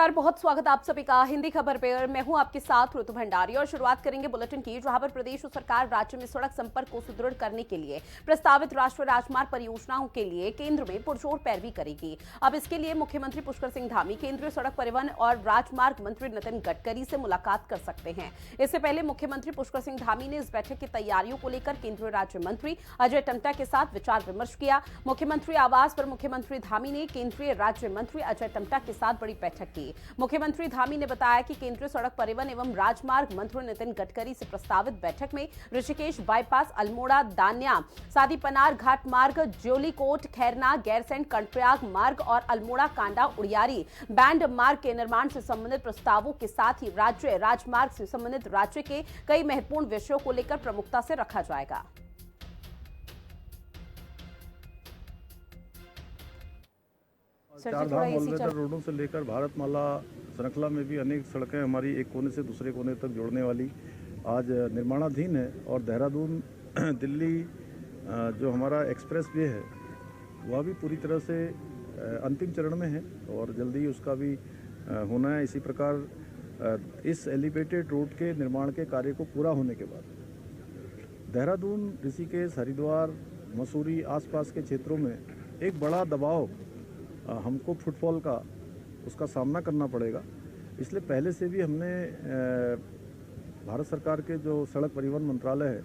नमस्कार, बहुत स्वागत आप सभी का हिंदी खबर पे। मैं हूं आपके साथ ऋतु भंडारी और शुरुआत करेंगे बुलेटिन की, जहां पर प्रदेश सरकार राज्य में सड़क संपर्क को सुदृढ़ करने के लिए प्रस्तावित राष्ट्रीय राजमार्ग परियोजनाओं के लिए केंद्र में पुरजोर पैरवी करेगी। अब इसके लिए मुख्यमंत्री पुष्कर सिंह धामी केंद्रीय सड़क परिवहन और राजमार्ग मंत्री नितिन गडकरी से मुलाकात कर सकते हैं। इससे पहले मुख्यमंत्री पुष्कर सिंह धामी ने इस बैठक की तैयारियों को लेकर केंद्रीय राज्य मंत्री अजय टम्टा के साथ विचार विमर्श किया। मुख्यमंत्री आवास पर मुख्यमंत्री धामी ने केंद्रीय राज्य मंत्री अजय टम्टा के साथ बड़ी बैठक की। मुख्यमंत्री धामी ने बताया कि केंद्रीय सड़क परिवहन एवं राजमार्ग मंत्री नितिन गडकरी से प्रस्तावित बैठक में ऋषिकेश बाईपास, अल्मोड़ा दान्या, सादीपनार घाट मार्ग, ज्योलीकोट खैरना, गैरसैंण कर्णप्रयाग मार्ग और अल्मोड़ा कांडा उड़ियारी बैंड मार्ग के निर्माण से संबंधित प्रस्तावों के साथ ही राज्य राजमार्ग से संबंधित राज्य के कई महत्वपूर्ण विषयों को लेकर प्रमुखता से रखा जाएगा। चार धाम ऑलवेदर रोडों से लेकर भारतमाला श्रृंखला में भी अनेक सड़कें हमारी एक कोने से दूसरे कोने तक जोड़ने वाली आज निर्माणाधीन है। और देहरादून दिल्ली जो हमारा एक्सप्रेस वे है वह भी पूरी तरह से अंतिम चरण में है और जल्दी उसका भी होना है। इसी प्रकार इस एलिवेटेड रोड के निर्माण के कार्य को पूरा होने के बाद देहरादून, ऋषिकेश, हरिद्वार, मसूरी आसपास के क्षेत्रों में एक बड़ा दबाव हमको फुटफॉल का उसका सामना करना पड़ेगा। इसलिए पहले से भी हमने भारत सरकार के जो सड़क परिवहन मंत्रालय है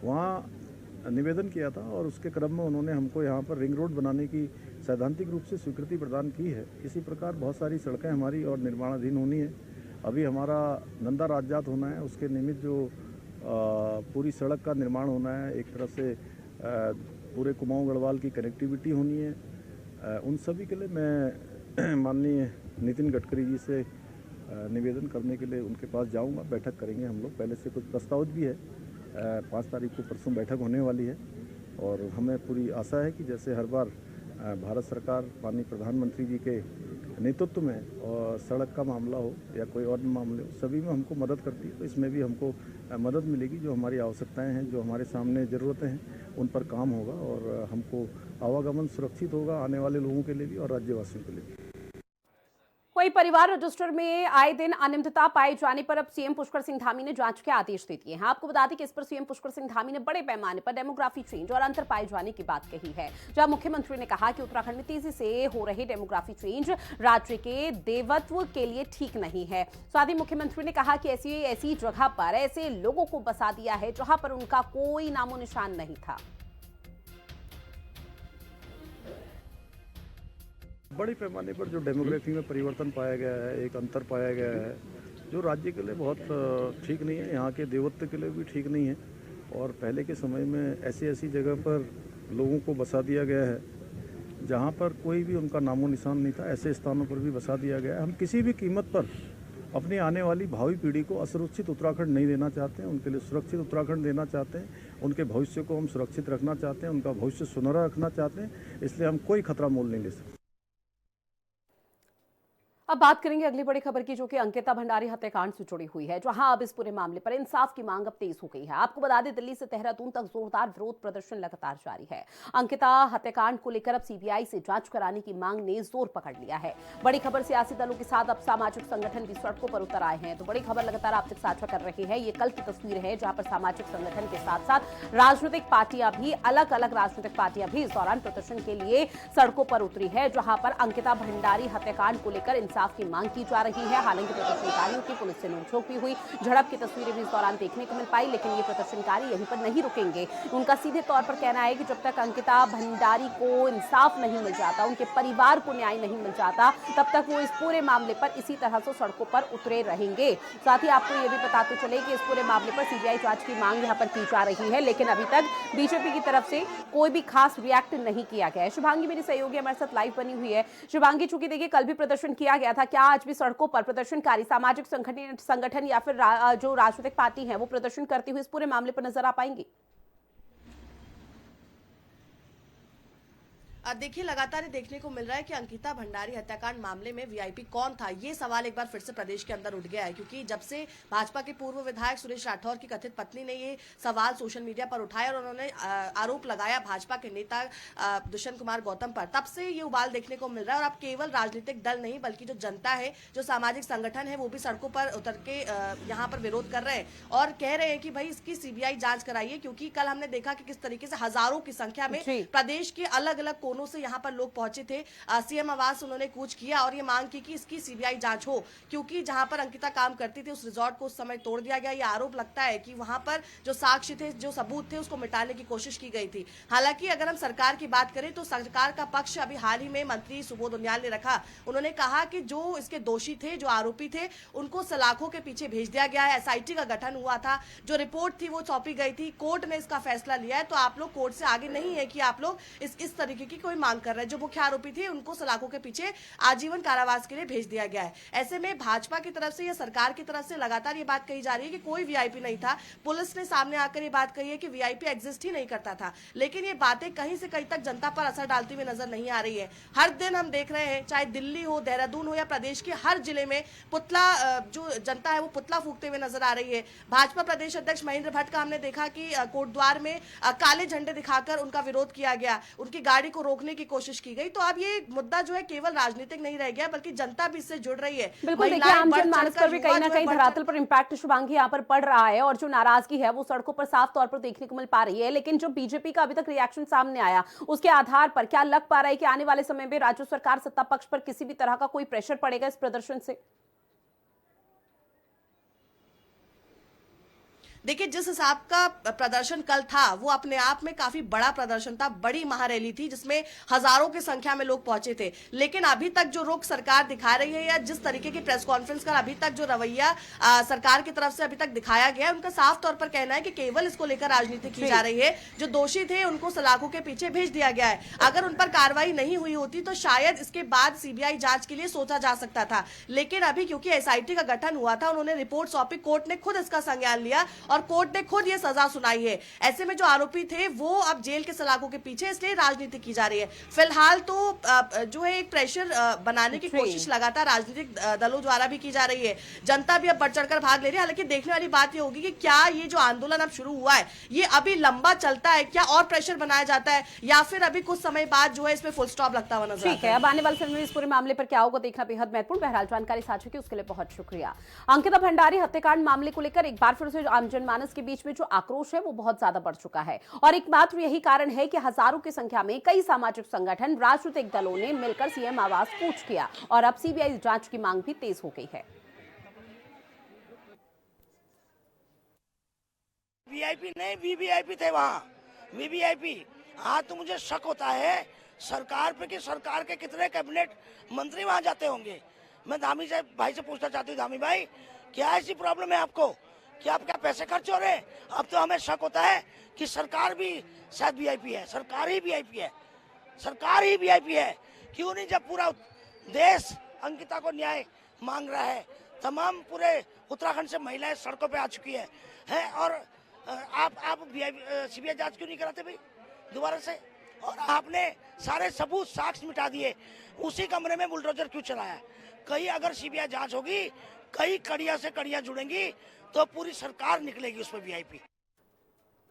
वहाँ निवेदन किया था और उसके क्रम में उन्होंने हमको यहाँ पर रिंग रोड बनाने की सैद्धांतिक रूप से स्वीकृति प्रदान की है। इसी प्रकार बहुत सारी सड़कें हमारी और निर्माणाधीन होनी है। अभी हमारा नंदा राजजात होना है, उसके निमित्त जो पूरी सड़क का निर्माण होना है, एक तरह से पूरे कुमाऊं गढ़वाल की कनेक्टिविटी होनी है। उन सभी के लिए मैं माननीय नितिन गडकरी जी से निवेदन करने के लिए उनके पास जाऊंगा। बैठक करेंगे हम लोग, पहले से कुछ प्रस्तावित भी है। 5 तारीख को परसों बैठक होने वाली है और हमें पूरी आशा है कि जैसे हर बार भारत सरकार माननीय प्रधानमंत्री जी के नेतृत्व में और सड़क का मामला हो या कोई और मामले हो, सभी में हमको मदद करती है। तो इसमें भी हमको मदद मिलेगी। जो हमारी आवश्यकताएं हैं, जो हमारे सामने ज़रूरतें हैं, उन पर काम होगा और हमको आवागमन सुरक्षित होगा आने वाले लोगों के लिए भी और राज्यवासियों के लिए भी। वहीं परिवार रजिस्टर में आए दिन अनियमितता पाए जाने पर अब सीएम पुष्कर सिंह धामी ने जांच के आदेश दे दिए हैं। आपको बता दें कि इस पर सीएम पुष्कर सिंह धामी ने बड़े पैमाने पर डेमोग्राफी चेंज और अंतर पाए जाने की बात कही है। जहां मुख्यमंत्री ने कहा कि उत्तराखंड में तेजी से हो रहे डेमोग्राफी चेंज राज्य के देवत्व के लिए ठीक नहीं है। साथ ही मुख्यमंत्री ने कहा कि ऐसी जगह पर ऐसे लोगों को बसा दिया है जहां पर उनका कोई नामो निशान नहीं था। बड़े पैमाने पर जो डेमोग्राफी में परिवर्तन पाया गया है, एक अंतर पाया गया है जो राज्य के लिए बहुत ठीक नहीं है, यहाँ के देवत्व के लिए भी ठीक नहीं है। और पहले के समय में ऐसी जगह पर लोगों को बसा दिया गया है जहाँ पर कोई भी उनका नामो निशान नहीं था। ऐसे स्थानों पर भी बसा दिया गया है। हम किसी भी कीमत पर अपनी आने वाली भावी पीढ़ी को असुरक्षित उत्तराखंड नहीं देना चाहते हैं। उनके लिए सुरक्षित उत्तराखंड देना चाहते हैं। उनके भविष्य को हम सुरक्षित रखना चाहते हैं, उनका भविष्य सुनहरा रखना चाहते हैं। इसलिए हम कोई खतरा मोल नहीं ले सकते। अब बात करेंगे अगली बड़ी खबर की, जो कि अंकिता भंडारी हत्याकांड से जुड़ी हुई है, जहां अब इस पूरे मामले पर इंसाफ की मांग अब तेज हो गई है। आपको बता दें, दिल्ली से देहरादून तक जोरदार विरोध प्रदर्शन लगातार जारी है। अंकिता हत्याकांड को लेकर अब सीबीआई से जांच कराने की मांग ने जोर पकड़ लिया है। बड़ी खबर, सियासी दलों के साथ अब सामाजिक संगठन भी सड़कों पर उतर आए हैं। तो बड़ी खबर लगातार आप तक साझा कर रहे हैं। ये कल की तस्वीर है जहां पर सामाजिक संगठन के साथ साथ राजनीतिक पार्टियां भी, अलग अलग राजनीतिक पार्टियां भी इस दौरान प्रदर्शन के लिए सड़कों पर उतरी है, जहां पर अंकिता भंडारी हत्याकांड को लेकर इंसाफ की मांग की जा रही है। हालांकि प्रदर्शनकारियों की पुलिस से नोकझोंक भी हुई, झड़प की तस्वीरें भी इस दौरान देखने को मिल पाई। लेकिन ये प्रदर्शनकारी यहीं पर नहीं रुकेंगे। उनका सीधे तौर पर कहना है कि जब तक अंकिता भंडारी को इंसाफ नहीं मिल जाता, उनके परिवार को न्याय नहीं मिल जाता, तब तक वो इस पूरे मामले पर इसी तरह से सड़कों पर उतरे रहेंगे। साथ ही आपको ये भी बताते चले कि इस पूरे मामले पर सीबीआई जांच की मांग यहां पर की जा रही है, लेकिन अभी तक बीजेपी की तरफ से कोई भी खास रिएक्ट नहीं किया गया है। शुभांगी मेरी सहयोगी हमारे साथ लाइव बनी हुई है। शुभांगी, चूंकि देखिए कल भी प्रदर्शन किया गया था, क्या आज भी सड़कों पर प्रदर्शनकारी सामाजिक संगठन या फिर जो राजनीतिक पार्टी है वो प्रदर्शन करती हुई इस पूरे मामले पर नजर आ पाएंगी? देखिए, लगातार ये देखने को मिल रहा है कि अंकिता भंडारी हत्याकांड मामले में वीआईपी कौन था, ये सवाल एक बार फिर से प्रदेश के अंदर उठ गया है। क्योंकि जब से भाजपा के पूर्व विधायक सुरेश राठौर की कथित पत्नी ने ये सवाल सोशल मीडिया पर उठाया और उन्होंने आरोप लगाया भाजपा के नेता दुष्यंत कुमार गौतम पर, तब से ये उबाल देखने को मिल रहा है। और अब केवल राजनीतिक दल नहीं बल्कि जो जनता है, जो सामाजिक संगठन है, वो भी सड़कों पर उतर के यहाँ पर विरोध कर रहे हैं और कह रहे हैं कि भाई इसकी सीबीआई जांच कराइए। क्योंकि कल हमने देखा कि किस तरीके से हजारों की संख्या में प्रदेश के अलग अलग कोनों से यहाँ पर लोग पहुंचे थे। सीएम आवास उन्होंने कूच किया और ये मांग की कि इसकी सीबीआई जांच हो। क्योंकि जहां पर अंकिता काम करती थी उस रिजॉर्ट को उस समय तोड़ दिया गया। ये आरोप लगता है कि वहां पर जो साक्ष्य थे, जो सबूत थे, उसको मिटाने की कोशिश की गई थी। हालांकि अगर हम सरकार की बात करें तो सरकार का पक्ष अभी हाल ही में मंत्री सुबोध उनियाल ने रखा। उन्होंने कहा कि जो इसके दोषी थे, जो आरोपी थे, उनको सलाखों के पीछे भेज दिया गया है। एसआईटी का गठन हुआ था, जो रिपोर्ट थी वो सौंपी गई थी, कोर्ट ने इसका फैसला लिया है। तो आप लोग कोर्ट से आगे नहीं है कि आप लोग इस तरीके की कोई मांग कर रहे हैं। जो मुख्य आरोपी थे उनको सलाखों के पीछे आजीवन कारावास के लिए भेज दिया गया है। ऐसे में भाजपा की तरफ से या सरकार की तरफ से लगातार ये बात कही जा रही है कि कोई वीआईपी नहीं था। पुलिस ने सामने आकर ये बात कही है कि वीआईपी एग्जिस्ट ही नहीं करता था। लेकिन ये बातें कहीं से कहीं तक जनता पर असर डालती हुई नजर नहीं आ रही है। हर दिन हम देख रहे हैं, चाहे दिल्ली हो, देहरादून हो या प्रदेश के हर जिले में पुतला, जो जनता है वो पुतला फूकते हुए नजर आ रही है। भाजपा प्रदेश अध्यक्ष महेंद्र भट्ट का हमने देखा कि कोटद्वार में काले झंडे दिखाकर उनका विरोध किया गया, उनकी गाड़ी को रोकने की कोशिश की गई। तो अब ये मुद्दा जो है केवल राजनीतिक नहीं रह गया बल्कि जनता भी इससे जुड़ रही है। बिल्कुल, देखिए आम जनमानस पर भी कहीं ना कहीं धरातल पर इम्पैक्ट शुभांगी यहाँ पर पड़ रहा है और जो नाराजगी है वो सड़कों पर साफ तौर पर देखने को मिल पा रही है। लेकिन जो बीजेपी का अभी तक रिएक्शन सामने आया, उसके आधार पर क्या लग पा रहा है कि आने वाले समय में राज्य सरकार सत्ता पक्ष पर किसी भी तरह का कोई प्रेशर पड़ेगा इस प्रदर्शन से? देखिए, जिस हिसाब का प्रदर्शन कल था वो अपने आप में काफी बड़ा प्रदर्शन था, बड़ी महारैली थी जिसमें हजारों की संख्या में लोग पहुंचे थे। लेकिन अभी तक जो रुख सरकार दिखा रही है या जिस तरीके की प्रेस कॉन्फ्रेंस कर अभी तक जो रवैया सरकार की तरफ से अभी तक दिखाया गया है, उनका साफ तौर पर कहना है कि केवल इसको लेकर राजनीति की जा रही है। जो दोषी थे उनको सलाखों के पीछे भेज दिया गया है। अगर उन पर कार्रवाई नहीं हुई होती तो शायद इसके बाद सीबीआई जांच के लिए सोचा जा सकता था। लेकिन अभी क्योंकि एसआईटी का गठन हुआ था, उन्होंने रिपोर्ट सौंपी, कोर्ट ने खुद इसका संज्ञान लिया और कोर्ट ने खुद ये सजा सुनाई है। ऐसे में जो आरोपी थे वो अब जेल के सलाखों के पीछे, इसलिए राजनीति की जा रही है। फिलहाल तो जो है एक प्रेशर बनाने की कोशिश लगातार राजनीतिक दलों द्वारा भी की जा रही है। जनता भी अब बढ़ चढ़कर भाग ले रही है। हालांकि देखने वाली बात ये होगी कि क्या ये जो आंदोलन अब शुरू हुआ है ये अभी लंबा चलता है, क्या और प्रेशर बनाया जाता है, या फिर अभी कुछ समय बाद जो है इसमें फुल स्टॉप लगता हुआ नजर आता है। अब आने वाले समय में इस पूरे मामले पर क्या होगा देखना बेहद महत्वपूर्ण। बहरहाल जानकारी साझा की उसके लिए बहुत शुक्रिया। अंकिता भंडारी हत्याकांड मामले को लेकर एक बार फिर से आम जनमानस के बीच में जो आक्रोश है वो बहुत ज्यादा बढ़ चुका है और एकमात्र यही कारण है कि हजारों की संख्या में कई सामाजिक संगठन, राजनीतिक दलों ने मिलकर सीएम आवास कूच किया और अब सीबीआई जांच की मांग भी तेज हो गई है। वीआईपी नहीं, वीवीआईपी थे वहाँ, वीवीआईपी। हाँ, तो मुझे शक होता है सरकार पे कि सरकार के कितने कैबिनेट मंत्री वहाँ जाते होंगे। मैं धामी से भाई से पूछना चाहती हूँ, धामी भाई क्या ऐसी प्रॉब्लम है आपको, क्या आप क्या पैसे खर्च हो रहे हैं? अब तो हमें शक होता है कि सरकार भी शायद वीआईपी है, सरकार ही वीआईपी है, सरकार ही वीआईपी है। क्यों नहीं, जब पूरा देश अंकिता को न्याय मांग रहा है, तमाम पूरे उत्तराखंड से महिलाएं सड़कों पे आ चुकी हैं और आप सीबीआई जांच क्यों नहीं कराते भाई दोबारा से? और आपने सारे सबूत, साक्ष्य मिटा दिए, उसी कमरे में बुलडोजर क्यों चलाया? कहीं अगर सीबीआई जांच होगी, कई कड़िया से कड़िया जुड़ेंगी तो पूरी सरकार निकलेगी उसमें वीआईपी।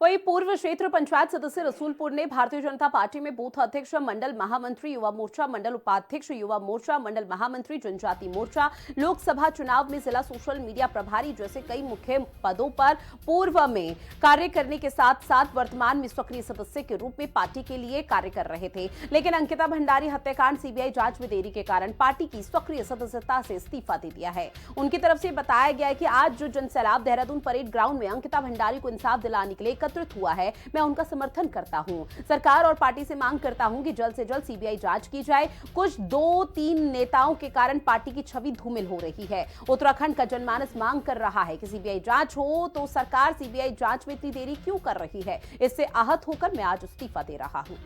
वही पूर्व क्षेत्र पंचायत सदस्य रसूलपुर ने भारतीय जनता पार्टी में बूथ अध्यक्ष, मंडल महामंत्री युवा मोर्चा, मंडल उपाध्यक्ष युवा मोर्चा, मंडल महामंत्री जनजाति मोर्चा, लोकसभा चुनाव में जिला सोशल मीडिया प्रभारी जैसे कई मुख्य पदों पर पूर्व में कार्य करने के साथ साथ वर्तमान में सक्रिय सदस्य के रूप में पार्टी के लिए कार्य कर रहे थे। लेकिन अंकिता भंडारी हत्याकांड सीबीआई जांच में देरी के कारण पार्टी की सक्रिय सदस्यता से इस्तीफा दे दिया है। उनकी तरफ से बताया गया है कि आज जो जनसैलाब देहरादून परेड ग्राउंड में अंकिता भंडारी को इंसाफ दिलाने के लिए एकत्रित हुआ है, मैं उनका समर्थन करता हूं। सरकार और पार्टी से मांग करता हूं कि जल्द से जल्द सीबीआई जांच की जाए। कुछ 2-3 नेताओं के कारण पार्टी की छवि धूमिल हो रही है। उत्तराखंड का जनमानस मांग कर रहा है कि सीबीआई जांच हो, तो सरकार सीबीआई जांच में इतनी देरी क्यों कर रही है? इससे आहत होकर मैं आज इस्तीफा दे रहा हूं।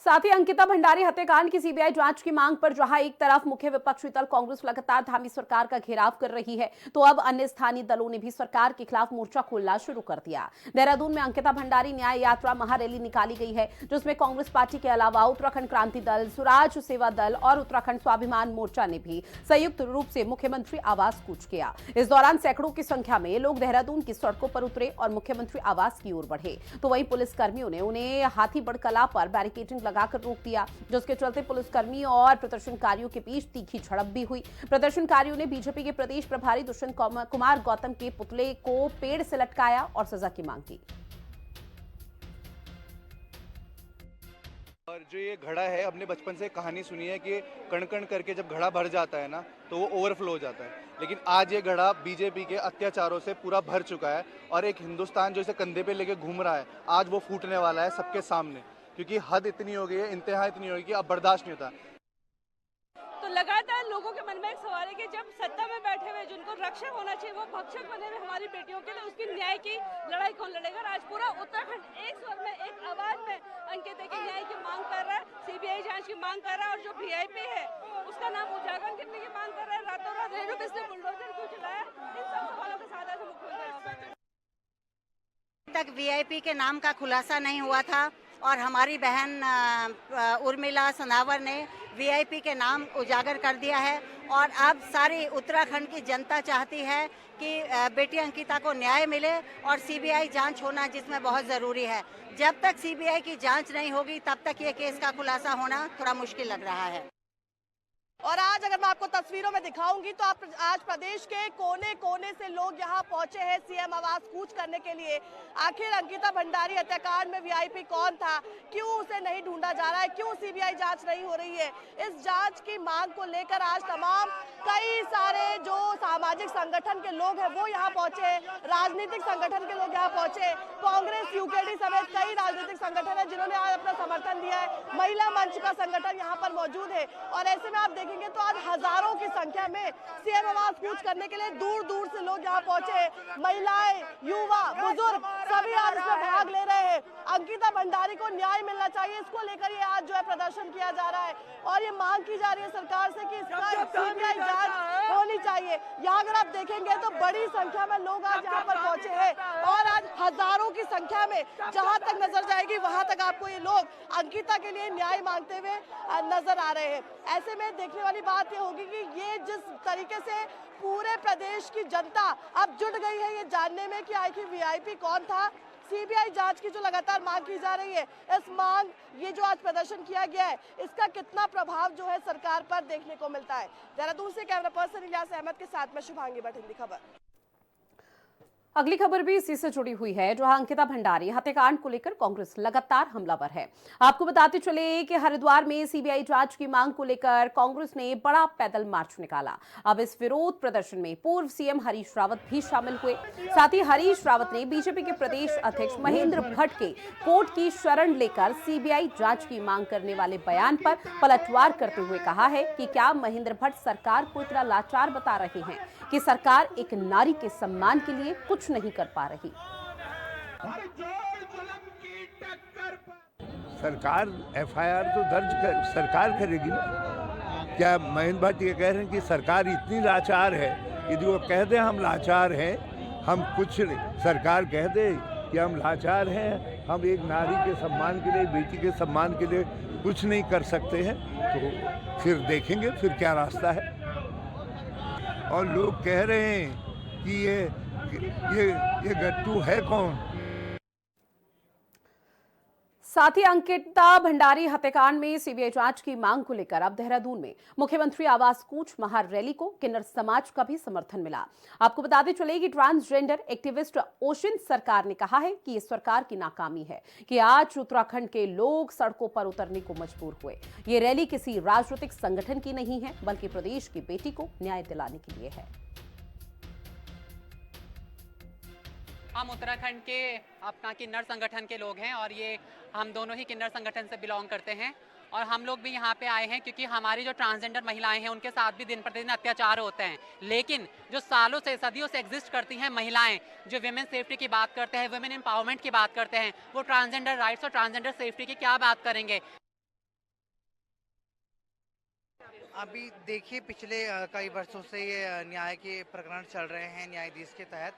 साथ ही अंकिता भंडारी हत्याकांड की सीबीआई जांच की मांग पर जहां एक तरफ मुख्य विपक्षी दल कांग्रेस लगातार धामी सरकार का घेराव कर रही है, तो अब अन्य स्थानीय दलों ने भी सरकार के खिलाफ मोर्चा खोलना शुरू कर दिया। देहरादून में अंकिता भंडारी न्याय यात्रा महारैली निकाली गई है, जिसमें कांग्रेस पार्टी के अलावा उत्तराखंड क्रांति दल, स्वराज सेवा दल और उत्तराखंड स्वाभिमान मोर्चा ने भी संयुक्त रूप से मुख्यमंत्री आवास कूच किया। इस दौरान सैकड़ों की संख्या में लोग देहरादून की सड़कों पर उतरे और मुख्यमंत्री आवास की ओर बढ़े, तो वहीं पुलिसकर्मियों ने उन्हें हाथीबड़ कला पर बैरिकेडिंग लगाकर रोक दिया, जिसके चलते पुलिसकर्मी और प्रदर्शनकारियों के बीच तीखी झड़प भी हुई। प्रदर्शनकारियों ने बीजेपी के प्रदेश प्रभारी दुष्यंत कुमार गौतम के पुतले को पेड़ से लटकाया और सजा की मांग की। और जो ये घड़ा है, हमने बचपन से कहानी सुनी है कि कण कण करके जब घड़ा भर जाता है ना, तो वो ओवरफ्लो हो जाता है। लेकिन आज ये घड़ा बीजेपी के अत्याचारों से पूरा भर चुका है और एक हिंदुस्तान जो इसे कंधे पे लेके घूम रहा है, आज वो फूटने वाला है सबके सामने, क्योंकि हद इतनी हो गई है, इंतहा इतनी हो गई कि अब बर्दाश्त नहीं होता। तो लगातार लोगों के मन में एक सवाल है कि जब सत्ता में बैठे हुए जिनको रक्षक होना चाहिए वो भक्षक बने हुए हमारी बेटियों के लिए, उसकी न्याय की लड़ाई कौन लड़ेगा? आज पूरा उत्तराखंड एक स्वर में, एक आवाज में अंकिता के न्याय की मांग कर रहा है, सीबीआई जांच की मांग कर रहा है और जो वीआईपी है उसका नाम उजागर करने की मांग कर रहा है। रातों रात रेणु किसने बुलडोजर क्यों चलाया? इन सब सवालों के साथ आज मुख्यमंत्री तक वीआईपी के नाम का खुलासा नहीं हुआ था और हमारी बहन उर्मिला सनावर ने वीआईपी के नाम उजागर कर दिया है और अब सारी उत्तराखंड की जनता चाहती है कि बेटी अंकिता को न्याय मिले और सीबीआई जांच होना जिसमें बहुत ज़रूरी है। जब तक सीबीआई की जांच नहीं होगी तब तक ये केस का खुलासा होना थोड़ा मुश्किल लग रहा है। और आज अगर मैं आपको तस्वीरों में दिखाऊंगी तो आप आज प्रदेश के कोने कोने से लोग यहाँ पहुंचे हैं सीएम आवास कूच करने के लिए। आखिर अंकिता भंडारी हत्याकांड में वीआईपी कौन था, क्यों उसे नहीं ढूंढा जा रहा है, क्यों सीबीआई जांच नहीं हो रही है, इस जांच की मांग को लेकर आज तमाम कई सारे जो सामाजिक संगठन के लोग हैं वो यहाँ पहुंचे, राजनीतिक संगठन के लोग यहाँ पहुंचे, कांग्रेस, यूकेडी समेत कई राजनीतिक संगठन है जिन्होंने आज अपना समर्थन दिया है। महिला मंच का संगठन यहाँ पर मौजूद है और ऐसे में आप देखेंगे तो आज हजारों की संख्या में सीएम आवास कूच करने के लिए दूर दूर से लोग यहाँ पहुंचे। महिलाएं, युवा, बुजुर्ग सभी आज इसमें भाग ले रहे हैं। अंकिता भंडारी को न्याय मिलना चाहिए, इसको लेकर ये आज जो है प्रदर्शन किया जा रहा है और ये मांग की जा रही है सरकार से कि इसका सीबीआई जांच होनी चाहिए। यहाँ अगर आप देखेंगे तो बड़ी संख्या में लोग आज यहाँ पर पहुंचे हैं और आज हजारों की संख्या में जहां तक नजर जाएगी वहां तक आपको ये लोग अंकिता के लिए न्याय मांगते हुए नजर आ रहे हैं। ऐसे में देखने वाली बात ये होगी कि ये जिस तरीके से पूरे प्रदेश की जनता अब जुट गई है ये जानने में कि आखिर वीआईपी कौन था, सीबीआई जांच की जो लगातार मांग की जा रही है, इस मांग ये जो आज प्रदर्शन किया गया है इसका कितना प्रभाव जो है सरकार पर देखने को मिलता है। देहरादून से कैमरा पर्सन इलियास अहमद के साथ में शुभांगी भट्ट, हिंदी खबर। अगली खबर भी इसी से जुड़ी हुई है, जहां अंकिता भंडारी हत्याकांड को लेकर कांग्रेस लगातार हमलावर है। आपको बताते चले कि हरिद्वार में सीबीआई जांच की मांग को लेकर कांग्रेस ने बड़ा पैदल मार्च निकाला। अब इस विरोध प्रदर्शन में पूर्व सीएम हरीश रावत भी शामिल हुए। साथ ही हरीश रावत ने बीजेपी के प्रदेश अध्यक्ष महेंद्र भट्ट के कोर्ट की शरण लेकर सीबीआई जांच की मांग करने वाले बयान पर पलटवार करते हुए कहा है कि क्या महेंद्र भट्ट सरकार को इतना लाचार बता रहे हैं कि सरकार एक नारी के सम्मान के लिए कुछ नहीं कर पा रही। सरकार एफआईआर तो सरकार करेगी ना। क्या महेंद्र भट्ट ये कह रहे हैं कि सरकार इतनी लाचार है? यदि वो कह दे हम लाचार हैं, हम कुछ नहीं, सरकार कह दे कि हम लाचार हैं, हम एक नारी के सम्मान के लिए, बेटी के सम्मान के लिए कुछ नहीं कर सकते हैं, तो फिर देखेंगे फिर क्या रास्ता है। और लोग कह रहे हैं कि ये गट्टू है कौन? साथ ही अंकिता भंडारी हत्याकांड में सीबीआई जांच की मांग को लेकर अब देहरादून में मुख्यमंत्री आवास कूच महारैली को किन्नर समाज का भी समर्थन मिला। आपको बताते चले कि ट्रांसजेंडर एक्टिविस्ट ओशिन सरकार ने कहा है कि ये सरकार की नाकामी है कि आज उत्तराखंड के लोग सड़कों पर उतरने को मजबूर हुए। ये रैली किसी राजनीतिक संगठन की नहीं है, बल्कि प्रदेश की बेटी को न्याय दिलाने के लिए है। हम उत्तराखंड के अपना किन्नर संगठन के लोग हैं और ये हम दोनों ही किन्नर संगठन से बिलोंग करते हैं और हम लोग भी यहाँ पे आए हैं क्योंकि हमारी जो ट्रांसजेंडर महिलाएं हैं उनके साथ भी दिन प्रतिदिन अत्याचार होते हैं। लेकिन जो सालों से सदियों से एग्जिस्ट करती हैं महिलाएं, जो वुमेन सेफ्टी की बात करते हैं, वुमेन एम्पावरमेंट की बात करते हैं, वो ट्रांसजेंडर राइट्स और ट्रांसजेंडर सेफ्टी की क्या बात करेंगे। अभी देखिए पिछले कई वर्षों से ये न्याय के प्रकरण चल रहे हैं न्यायाधीश के तहत,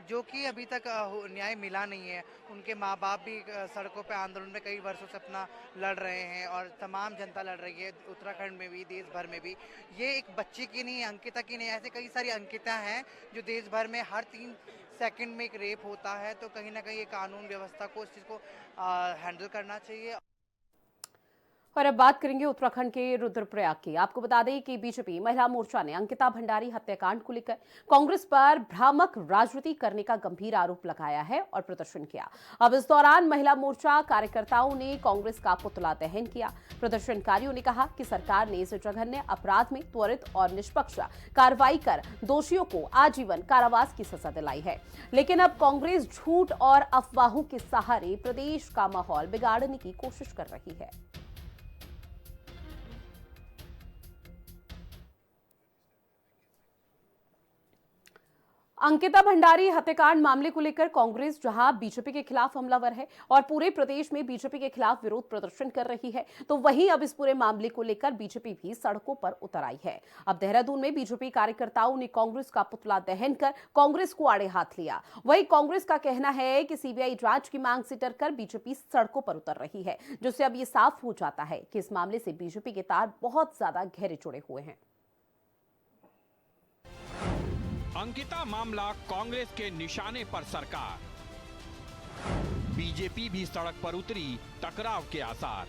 जो कि अभी तक न्याय मिला नहीं है। उनके माँ बाप भी सड़कों पे आंदोलन में कई वर्षों से अपना लड़ रहे हैं और तमाम जनता लड़ रही है, उत्तराखंड में भी, देश भर में भी। ये एक बच्चे की नहीं, अंकिता की नहीं, ऐसे कई सारी अंकिता हैं जो देश भर में हर 3 सेकंड में एक रेप होता है। तो कहीं ना कहीं ये कानून व्यवस्था को इस चीज़ को हैंडल करना चाहिए। और अब बात करेंगे उत्तराखंड के रुद्रप्रयाग की। आपको बता दें कि बीजेपी महिला मोर्चा ने अंकिता भंडारी हत्याकांड को लेकर कांग्रेस पर भ्रामक राजनीति करने का गंभीर आरोप लगाया है और प्रदर्शन किया। अब इस दौरान महिला मोर्चा कार्यकर्ताओं ने कांग्रेस का पुतला दहन किया। प्रदर्शनकारियों ने कहा कि सरकार ने इस जघन्य अपराध में त्वरित और निष्पक्ष कार्रवाई कर दोषियों को आजीवन कारावास की सजा दिलाई है, लेकिन अब कांग्रेस झूठ और अफवाहों के सहारे प्रदेश का माहौल बिगाड़ने की कोशिश कर रही है। अंकिता भंडारी हत्याकांड मामले को लेकर कांग्रेस जहां बीजेपी के खिलाफ हमलावर है और पूरे प्रदेश में बीजेपी के खिलाफ विरोध प्रदर्शन कर रही है, तो वहीं अब इस पूरे मामले को लेकर बीजेपी भी सड़कों पर उतर आई है। अब देहरादून में बीजेपी कार्यकर्ताओं ने कांग्रेस का पुतला दहन कर कांग्रेस को आड़े हाथ लिया। वहीं कांग्रेस का कहना है कि सीबीआई जांच की मांग से डरकर बीजेपी सड़कों पर उतर रही है, जिससे अब ये साफ हो जाता है कि इस मामले से बीजेपी के तार बहुत ज्यादा गहरे जुड़े हुए हैं। अंकिता मामला कांग्रेस के निशाने पर सरकार, बीजेपी भी सड़क पर उतरी, टकराव के आसार।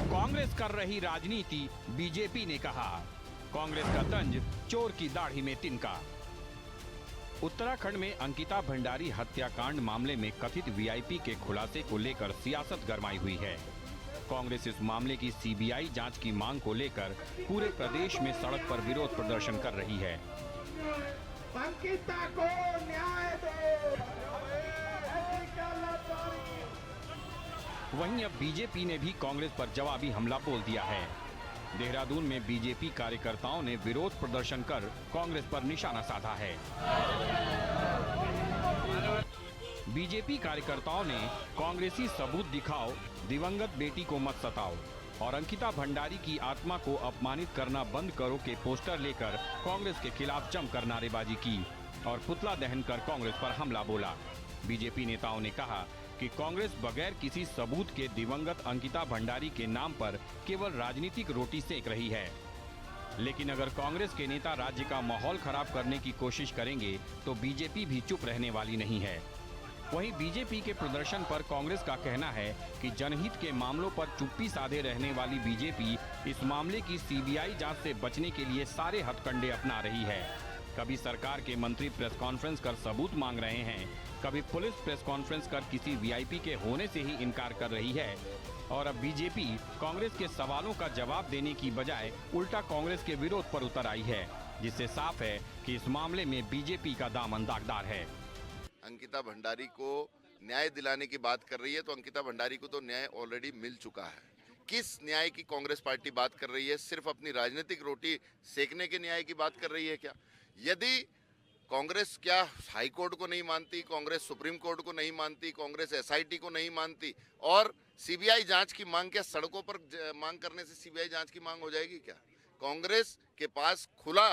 कांग्रेस कर रही राजनीति, बीजेपी ने कहा। कांग्रेस का तंज, चोर की दाढ़ी में तिनका। उत्तराखंड में अंकिता भंडारी हत्याकांड मामले में कथित वीआईपी के खुलासे को लेकर सियासत गरमाई हुई है। कांग्रेस इस मामले की सीबीआई जांच की मांग को लेकर पूरे प्रदेश में सड़क पर विरोध प्रदर्शन कर रही है। अंकिता को न्याय दो। वहीं अब बीजेपी ने भी कांग्रेस पर जवाबी हमला बोल दिया है। देहरादून में बीजेपी कार्यकर्ताओं ने विरोध प्रदर्शन कर कांग्रेस पर निशाना साधा है। बीजेपी कार्यकर्ताओं ने कांग्रेसी सबूत दिखाओ, दिवंगत बेटी को मत सताओ और अंकिता भंडारी की आत्मा को अपमानित करना बंद करो के पोस्टर लेकर कांग्रेस के खिलाफ जमकर नारेबाजी की और पुतला दहन कर कांग्रेस पर हमला बोला। बीजेपी नेताओं ने कहा कि कांग्रेस बगैर किसी सबूत के दिवंगत अंकिता भंडारी के नाम पर केवल राजनीतिक रोटी सेक रही है, लेकिन अगर कांग्रेस के नेता राज्य का माहौल खराब करने की कोशिश करेंगे तो बीजेपी भी चुप रहने वाली नहीं है। वहीं बीजेपी के प्रदर्शन पर कांग्रेस का कहना है कि जनहित के मामलों पर चुप्पी साधे रहने वाली बीजेपी इस मामले की सीबीआई जांच से बचने के लिए सारे हथकंडे अपना रही है। कभी सरकार के मंत्री प्रेस कॉन्फ्रेंस कर सबूत मांग रहे हैं, कभी पुलिस प्रेस कॉन्फ्रेंस कर किसी वीआईपी के होने से ही इनकार कर रही है और अब बीजेपी कांग्रेस के सवालों का जवाब देने की बजाय उल्टा कांग्रेस के विरोध पर उतर आई है, जिससे साफ है कि इस मामले में बीजेपी का दामन दागदार है। अंकिता भंडारी को न्याय दिलाने की बात कर रही है, तो अंकिता भंडारी को तो न्याय ऑलरेडी मिल चुका है। किस न्याय की कांग्रेस पार्टी बात कर रही है? सिर्फ अपनी राजनीतिक रोटी सेकने के न्याय की बात कर रही है क्या? यदि कांग्रेस क्या हाई कोर्ट को नहीं मानती, कांग्रेस सुप्रीम कोर्ट को नहीं मानती, कांग्रेस एसआईटी को नहीं मानती और सीबीआई जांच की मांग, क्या सड़कों पर मांग करने से सीबीआई जांच की मांग हो जाएगी क्या? कांग्रेस के पास खुला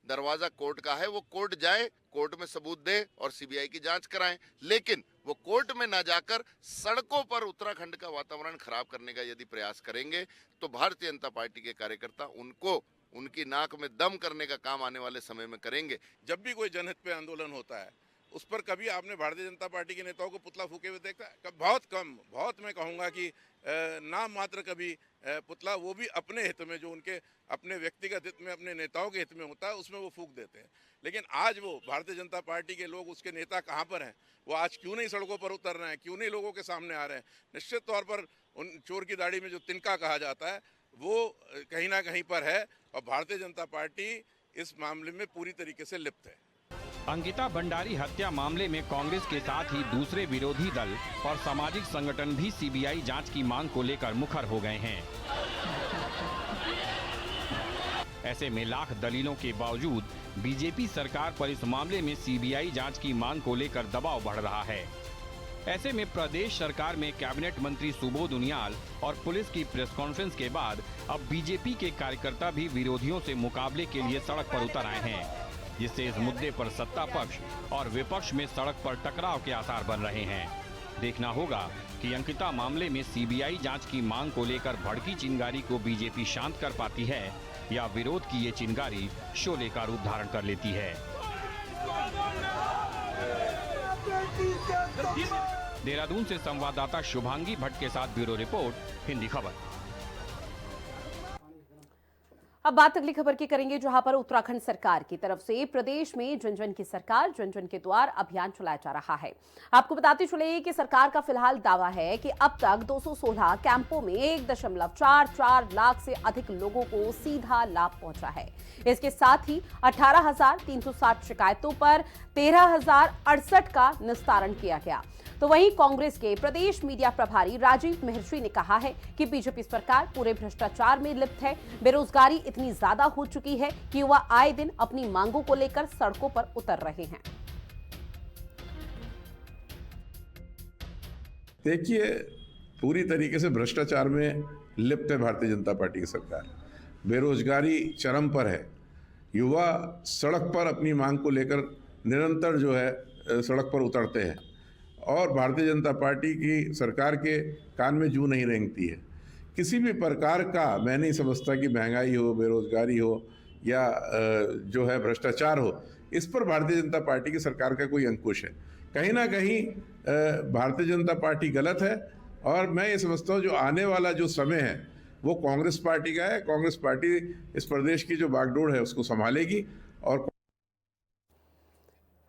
दरवाजा कोर्ट का है, वो कोर्ट जाए, कोर्ट में सबूत दे और सीबीआई की जांच कराएं, लेकिन वो कोर्ट में ना जाकर सड़कों पर उत्तराखंड का वातावरण खराब करने का यदि प्रयास करेंगे तो भारतीय जनता पार्टी के कार्यकर्ता उनको उनकी नाक में दम करने का काम आने वाले समय में करेंगे। जब भी कोई जनहित पे आंदोलन होता है उस पर कभी आपने भारतीय जनता पार्टी के नेताओं को पुतला फूके हुए देखा है? बहुत कम, बहुत मैं कहूँगा कि नाम मात्र कभी पुतला, वो भी अपने हित में, जो उनके अपने व्यक्तिगत हित में, अपने नेताओं के हित में होता है, उसमें वो फूक देते हैं। लेकिन आज वो भारतीय जनता पार्टी के लोग, उसके नेता कहाँ पर हैं? वो आज क्यों नहीं सड़कों पर उतर रहे हैं? क्यों नहीं लोगों के सामने आ रहे हैं? निश्चित तौर पर उन चोर की दाढ़ी में जो तिनका कहा जाता है वो कहीं ना कहीं पर है और भारतीय जनता पार्टी इस मामले में पूरी तरीके से लिप्त है। अंकिता भंडारी हत्या मामले में कांग्रेस के साथ ही दूसरे विरोधी दल और सामाजिक संगठन भी सीबीआई जांच की मांग को लेकर मुखर हो गए हैं। ऐसे में लाख दलीलों के बावजूद बीजेपी सरकार पर इस मामले में सीबीआई जांच की मांग को लेकर दबाव बढ़ रहा है। ऐसे में प्रदेश सरकार में कैबिनेट मंत्री सुबोध उनियाल और पुलिस की प्रेस कॉन्फ्रेंस के बाद अब बीजेपी के कार्यकर्ता भी विरोधियों से मुकाबले के लिए सड़क पर उतर आए हैं, जिससे इस मुद्दे पर सत्ता पक्ष और विपक्ष में सड़क पर टकराव के आसार बन रहे हैं। देखना होगा कि अंकिता मामले में सीबीआई जांच की मांग को लेकर भड़की चिंगारी को बीजेपी शांत कर पाती है या विरोध की ये चिंगारी शोले का रूप धारण कर लेती है। देहरादून से संवाददाता शुभांगी भट्ट के साथ ब्यूरो रिपोर्ट, हिंदी खबर। अब बात अगली खबर की करेंगे, जहां पर उत्तराखंड सरकार की तरफ से प्रदेश में जन जन की सरकार जन जन के द्वार अभियान चलाया जा रहा है। आपको बताते चले कि सरकार का फिलहाल दावा है कि अब तक 216 कैंपों में 1.44 लाख से अधिक लोगों को सीधा लाभ पहुंचा है। इसके साथ ही 18,360 शिकायतों पर 13,068 का निस्तारण किया गया। तो वहीं कांग्रेस के प्रदेश मीडिया प्रभारी राजीव महर्षि ने कहा है कि बीजेपी सरकार पूरे भ्रष्टाचार में लिप्त है। बेरोजगारी इतनी ज्यादा हो चुकी है कि युवा आए दिन अपनी मांगों को लेकर सड़कों पर उतर रहे हैं। देखिए, पूरी तरीके से भ्रष्टाचार में लिप्त है भारतीय जनता पार्टी की सरकार। बेरोजगारी चरम पर है। युवा सड़क पर अपनी मांग को लेकर निरंतर जो है सड़क पर उतरते हैं और भारतीय जनता पार्टी की सरकार के कान में जूं नहीं रेंगती है। किसी भी प्रकार का मैं नहीं समझता कि महंगाई हो, बेरोजगारी हो या जो है भ्रष्टाचार हो, इस पर भारतीय जनता पार्टी की सरकार का कोई अंकुश है। कहीं ना कहीं भारतीय जनता पार्टी गलत है और मैं ये समझता हूँ जो आने वाला जो समय है वो कांग्रेस पार्टी का है। कांग्रेस पार्टी इस प्रदेश की जो बागडोर है उसको संभालेगी। और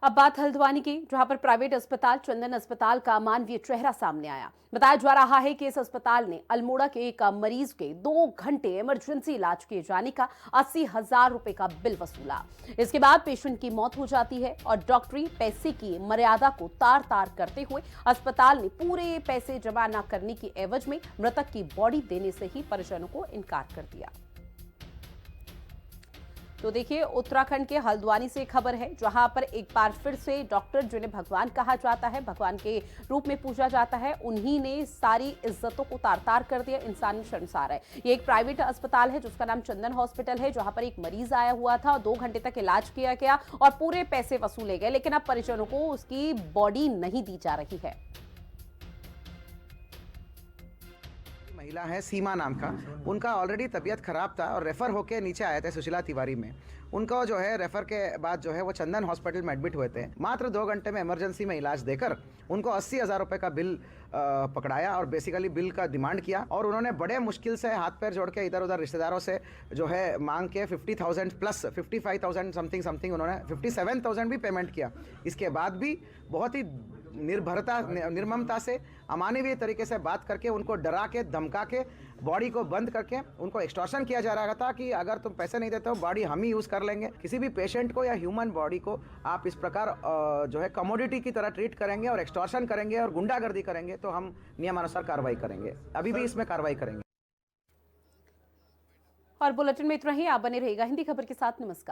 अब बात हल्द्वानी की, जहां पर प्राइवेट अस्पताल चंदन अस्पताल का मानवीय चेहरा सामने आया। बताया जा रहा है कि इस अस्पताल ने अल्मोड़ा के एक मरीज के 2 घंटे इमरजेंसी इलाज किए जाने का 80,000 रुपए का बिल वसूला। इसके बाद पेशेंट की मौत हो जाती है और डॉक्टरी पैसे की मर्यादा को तार तार करते हुए अस्पताल ने पूरे पैसे जमा न करने की एवज में मृतक की बॉडी देने से ही परिजनों को इनकार कर दिया। तो देखिए, उत्तराखंड के हल्द्वानी से खबर है, जहां पर एक बार फिर से डॉक्टर जिन्हें भगवान कहा जाता है, भगवान के रूप में पूजा जाता है, उन्हीं ने सारी इज्जतों को तार तार कर दिया। इंसान शर्मसार है। ये एक प्राइवेट अस्पताल है जिसका नाम चंदन हॉस्पिटल है, जहां पर एक मरीज आया हुआ था, 2 घंटे तक इलाज किया गया और पूरे पैसे वसूले गए, लेकिन अब परिजनों को उसकी बॉडी नहीं दी जा रही है। महिला है सीमा नाम का, उनका ऑलरेडी तबीयत खराब था और रेफर होके नीचे आए थे सुशीला तिवारी में। उनको जो है रेफर के बाद जो है वो चंदन हॉस्पिटल में एडमिट हुए थे। मात्र 2 घंटे में इमरजेंसी में इलाज देकर उनको 80,000 रुपए का बिल पकड़ाया और बेसिकली बिल का डिमांड किया और उन्होंने बड़े मुश्किल से हाथ पैर जोड़ के इधर उधर रिश्तेदारों से जो है मांग के 50,000 प्लस 55,000 समथिंग उन्होंने 57,000 भी पेमेंट किया। इसके बाद भी बहुत ही निर्ममता से अमानवीय तरीके से बात करके उनको डरा के धमका के बॉडी को बंद करके उनको एक्सटॉर्शन किया जा रहा था कि अगर तुम पैसे नहीं देते हो बॉडी हम ही यूज़ कर लेंगे। किसी भी पेशेंट को या ह्यूमन बॉडी को आप इस प्रकार जो है कमोडिटी की तरह ट्रीट करेंगे और एक्सटॉर्शन करेंगे और गुंडागर्दी करेंगे तो हम नियमानुसार कार्रवाई करेंगे। अभी भी इसमें कार्रवाई करेंगे। और बुलेटिन में इतना ही। आप बने रहिएगा हिंदी खबर के साथ। नमस्कार।